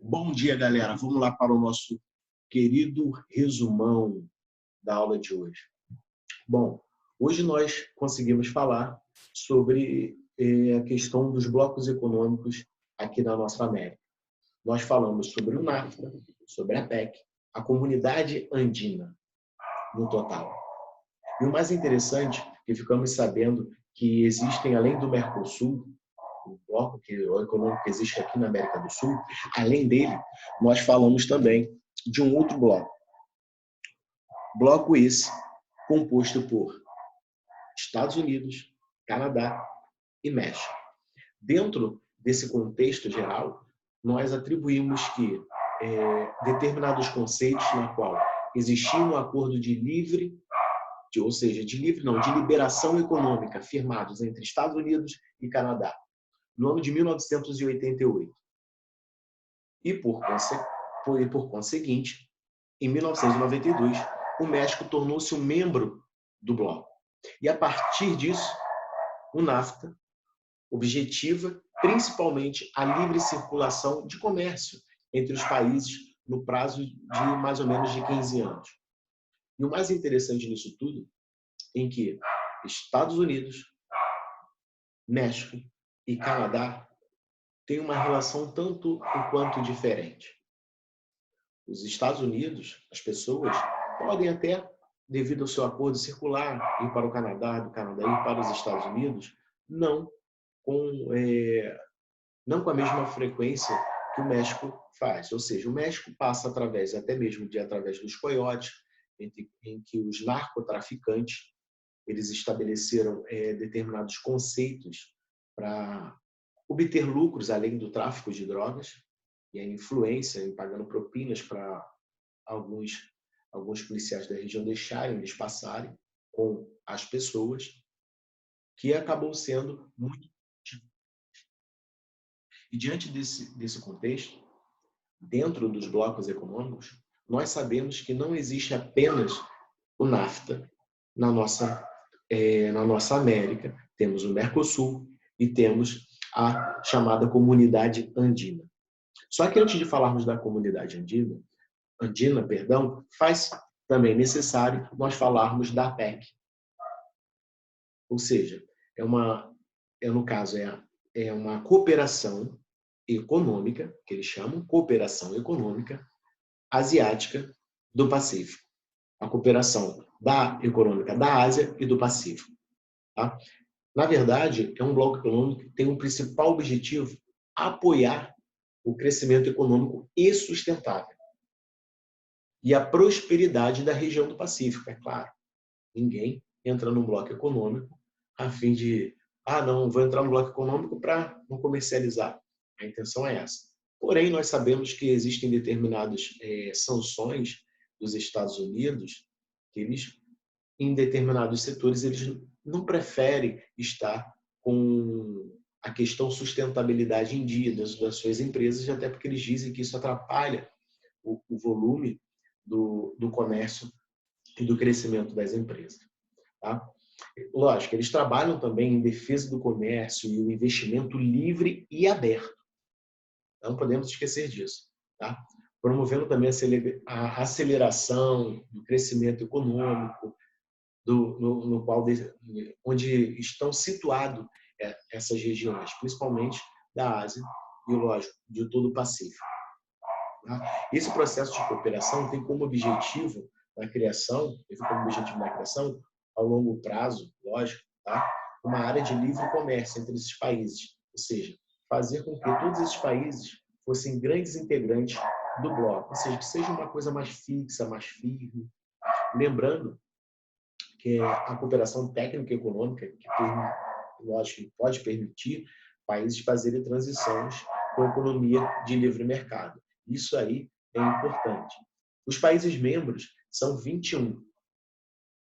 Bom dia, galera. Vamos lá para o nosso querido resumão da aula de hoje. Bom, hoje nós conseguimos falar sobre a questão dos blocos econômicos aqui na nossa América. Nós falamos sobre o NAFTA, sobre a PEC, a Comunidade Andina, no total. E o mais interessante é que ficamos sabendo que existem, além do Mercosul, o bloco econômico que existe aqui na América do Sul, além dele, nós falamos também de um outro bloco. Bloco esse composto por Estados Unidos, Canadá e México. Dentro desse contexto geral, nós atribuímos que determinados conceitos na qual existia um acordo de liberação econômica firmados entre Estados Unidos e Canadá no ano de 1988. E, por conseguinte, em 1992, o México tornou-se um membro do bloco. E, a partir disso, o NAFTA objetiva principalmente a livre circulação de comércio entre os países no prazo de mais ou menos de 15 anos. E o mais interessante nisso tudo é que Estados Unidos, México e Canadá têm uma relação tanto quanto diferente. Os Estados Unidos, as pessoas podem até, devido ao seu acordo circular, ir para o Canadá, do Canadá ir para os Estados Unidos, não com a mesma frequência que o México faz. Ou seja, o México passa através dos coiotes, em que os narcotraficantes eles estabeleceram determinados conceitos para obter lucros além do tráfico de drogas e a influência em pagando propinas para alguns policiais da região deixarem eles passarem com as pessoas, que acabou sendo muito. E diante desse contexto, dentro dos blocos econômicos, nós sabemos que não existe apenas o NAFTA na nossa América. Temos o Mercosul e temos a chamada Comunidade Andina. Só que antes de falarmos da Comunidade Andina, faz também necessário nós falarmos da PEC. Ou seja, no caso, é uma cooperação econômica, que eles chamam cooperação econômica asiática do Pacífico. A cooperação econômica da Ásia e do Pacífico. Tá? Na verdade, é um bloco econômico que tem um principal objetivo: apoiar o crescimento econômico e sustentável. E a prosperidade da região do Pacífico, é claro. Ninguém entra num bloco econômico a fim de, não, vou entrar no bloco econômico para não comercializar. A intenção é essa. Porém, nós sabemos que existem determinadas sanções dos Estados Unidos que eles, em determinados setores, eles não preferem estar com a questão sustentabilidade em dia das suas empresas, até porque eles dizem que isso atrapalha o volume do comércio e do crescimento das empresas. Tá? Lógico, eles trabalham também em defesa do comércio e o investimento livre e aberto. Não podemos esquecer disso. Tá? Promovendo também a aceleração do crescimento econômico, no qual, onde estão situadas essas regiões, principalmente da Ásia e, lógico, de todo o Pacífico. Tá? Esse processo de cooperação tem como objetivo na criação, ao longo prazo, lógico, tá? Uma área de livre comércio entre esses países, ou seja, fazer com que todos esses países fossem grandes integrantes do bloco, ou seja, que seja uma coisa mais fixa, mais firme. Lembrando que a cooperação técnica e econômica, que pode permitir países fazerem transições com economia de livre mercado. Isso aí é importante. Os países membros são 21.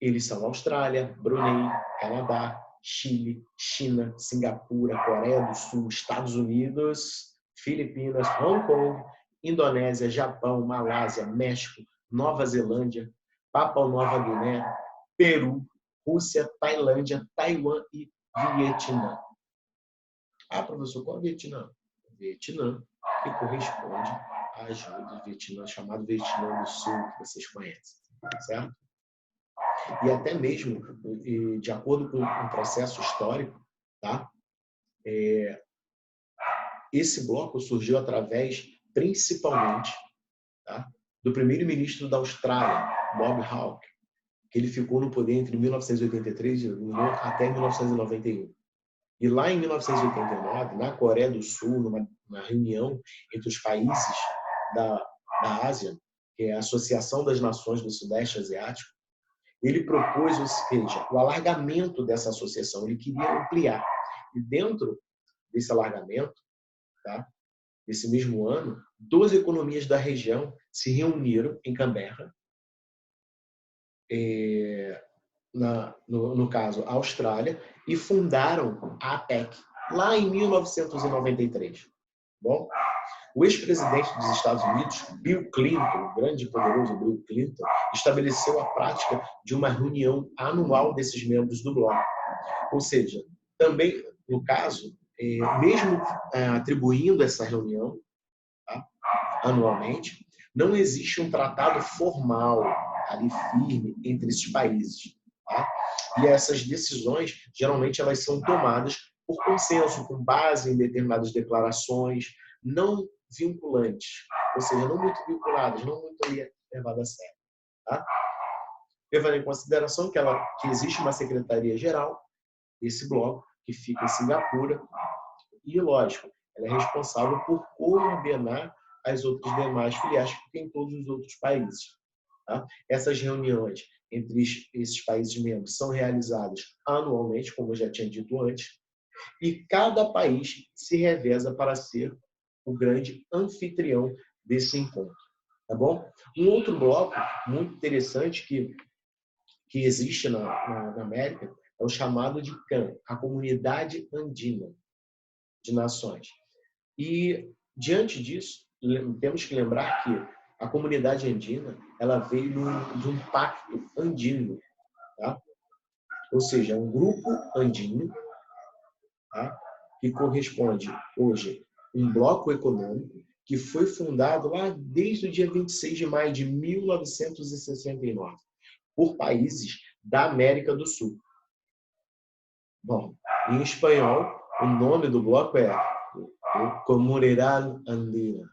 Eles são Austrália, Brunei, Canadá, Chile, China, Singapura, Coreia do Sul, Estados Unidos, Filipinas, Hong Kong, Indonésia, Japão, Malásia, México, Nova Zelândia, Papua Nova Guiné, Peru, Rússia, Tailândia, Taiwan e Vietnã. Professor, qual é o Vietnã? Vietnã, que corresponde frágil do Vietnã, chamado Vietnã do Sul, que vocês conhecem, certo? E até mesmo, de acordo com um processo histórico, tá? Esse bloco surgiu através, principalmente, tá? Do primeiro-ministro da Austrália, Bob Hawke, que ele ficou no poder entre 1983 até 1991. E lá em 1989, na Coreia do Sul, numa reunião entre os países da Ásia, que é a Associação das Nações do Sudeste Asiático, ele propôs, ou seja, o alargamento dessa associação. Ele queria ampliar. E dentro desse alargamento, tá, desse mesmo ano, 12 economias da região se reuniram em Canberra, no caso, a Austrália, e fundaram a APEC, lá em 1993. Bom, o ex-presidente dos Estados Unidos, Bill Clinton, o grande e poderoso Bill Clinton, estabeleceu a prática de uma reunião anual desses membros do bloco. Ou seja, também, no caso, mesmo atribuindo essa reunião, tá, anualmente, não existe um tratado formal ali firme entre esses países. Tá? E essas decisões, geralmente, elas são tomadas por consenso, com base em determinadas declarações não vinculantes, ou seja, não muito vinculadas, não muito levadas a sério. Tá? Levando em consideração que existe uma secretaria-geral, esse bloco, que fica em Singapura, e, lógico, ela é responsável por coordenar as outras demais filiais que tem em todos os outros países. Tá? Essas reuniões entre esses países membros são realizadas anualmente, como eu já tinha dito antes, e cada país se reveza para ser o grande anfitrião desse encontro. Tá bom? Um outro bloco muito interessante que existe na América é o chamado de CAN, a Comunidade Andina de Nações. E, diante disso, temos que lembrar que a comunidade andina ela veio de um pacto andino, tá? Ou seja, um grupo andino, tá? Que corresponde hoje a um bloco econômico que foi fundado lá desde o dia 26 de maio de 1969 por países da América do Sul. Bom, em espanhol, o nome do bloco é Comunidad Andina.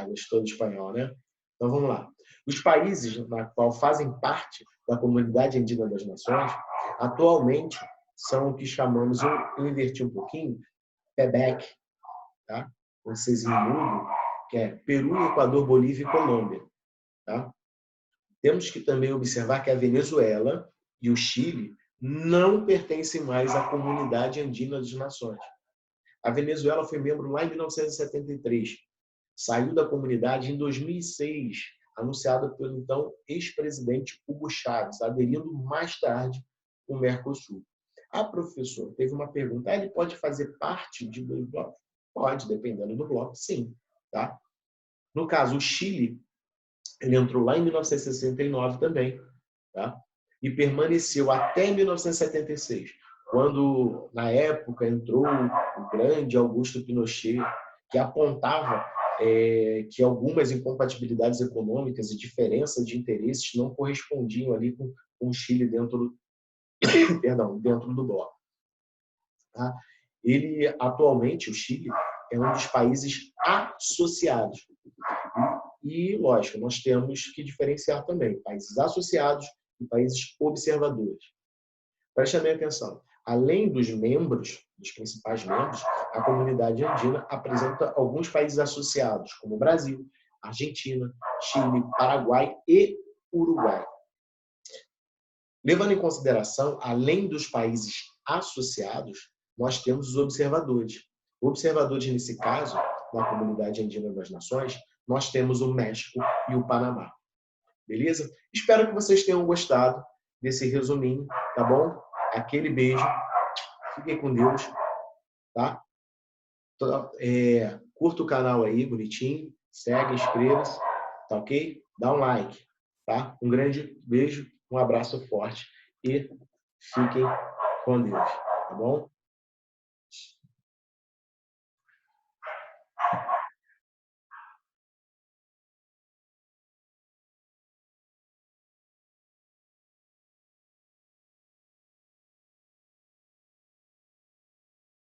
Gostou do espanhol, né? Então vamos lá. Os países na qual fazem parte da Comunidade Andina das Nações, atualmente, são o que chamamos, eu inverti um pouquinho, PEBEC, tá? Com Czinho mudo, que é Peru, Equador, Bolívia e Colômbia. Tá? Temos que também observar que a Venezuela e o Chile não pertencem mais à Comunidade Andina das Nações. A Venezuela foi membro lá em 1973. Saiu da comunidade em 2006, anunciada pelo então ex-presidente Hugo Chávez, aderindo mais tarde ao Mercosul. A professora teve uma pergunta: ele pode fazer parte de dois blocos? Pode, dependendo do bloco, sim. Tá? No caso, o Chile, ele entrou lá em 1969 também, tá? E permaneceu até 1976, quando, na época, entrou o grande Augusto Pinochet, que apontava que algumas incompatibilidades econômicas e diferenças de interesses não correspondiam ali com o Chile dentro do bloco. Tá? Ele, atualmente, o Chile, é um dos países associados. E, lógico, nós temos que diferenciar também países associados e países observadores. Preste bem atenção. Além dos membros, dos principais membros, a comunidade andina apresenta alguns países associados, como Brasil, Argentina, Chile, Paraguai e Uruguai. Levando em consideração, além dos países associados, nós temos os observadores. Observadores, nesse caso, na comunidade andina das nações, nós temos o México e o Panamá. Beleza? Espero que vocês tenham gostado desse resuminho, tá bom? Aquele beijo. Fiquem com Deus, tá? Curta o canal aí, bonitinho. Segue, inscreva-se, tá ok? Dá um like, tá? Um grande beijo, um abraço forte e fiquem com Deus, tá bom?